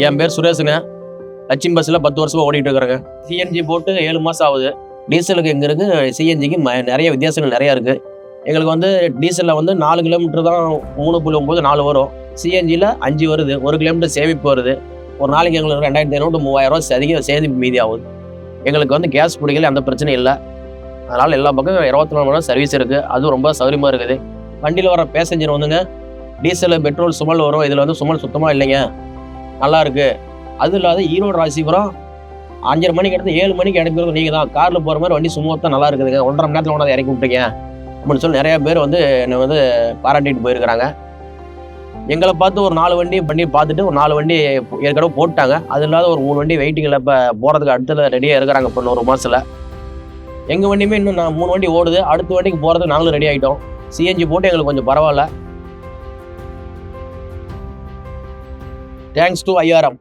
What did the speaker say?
என் பேர் சுரேஷுங்க. லட்சுமி பஸ்ஸில் 10 வருஷமாக ஓடிட்டு இருக்கிறேங்க. சிஎன்ஜி போட்டு 7 மாதம் ஆகுது. டீசலுக்கு எங்கே இருக்குது, சிஎன்ஜிக்கு நிறைய வித்தியாசங்கள் நிறையா இருக்குது. எங்களுக்கு வந்து டீசலில் வந்து 4 கிலோமீட்டர் தான் 3.94 வரும். சிஎன்ஜியில் 5 வருது. 1 கிலோமீட்டர் சேமிப்பு வருது. ஒரு நாளைக்கு எங்களுக்கு 2500 3000 அதிக சேமிப்பு மீதி ஆகுது. எங்களுக்கு வந்து கேஸ் பிடிக்கல, அந்த பிரச்சனையும் இல்லை. அதனால் எல்லா பக்கம் 24 மணி நேரம் சர்வீஸ் இருக்குது. அதுவும் ரொம்ப சௌகரியமாக இருக்குது. வண்டியில் வர பேசஞ்சர் வந்துங்க டீசல் பெட்ரோல் சுமல் வரும். இதில் வந்து சுமல் சுத்தமாக இல்லைங்க, நல்லா இருக்குது. அதுவும் இல்லாத ஈரோடு ராசிபுரம் 5:30 மணிக்கு எடுத்து 7 மணிக்கு இறக்கிறது நீங்கள் தான். காரில் போகிற மாதிரி வண்டி சுமூத்தாக நல்லா இருக்குதுங்க. 1.5 மணி நேரத்தில் கொண்டாந்து இறக்கி விட்டீங்க அப்படின்னு சொல்லி நிறையா பேர் வந்து என்னை வந்து பாராட்டிட்டு போயிருக்கிறாங்க. எங்களை பார்த்து ஒரு 4 வண்டி பண்ணி பார்த்துட்டு ஒரு 4 வண்டி ஏற்கனவே போட்டாங்க. அது இல்லாத ஒரு 3 வண்டி வெயிட்டிங்கில் இப்போ போகிறதுக்கு அடுத்தது ரெடியாக இருக்கிறாங்க. இப்போ 1 மாதத்தில் எங்கள் வண்டியுமே இன்னும் 3 வண்டி ஓடுது. அடுத்த வண்டிக்கு போகிறதுக்கு நாங்களும் ரெடி ஆகிட்டோம். சிஎன்ஜி போட்டு எங்களுக்கு கொஞ்சம் பரவாயில்ல. Thanks to ஐஆர்எம்.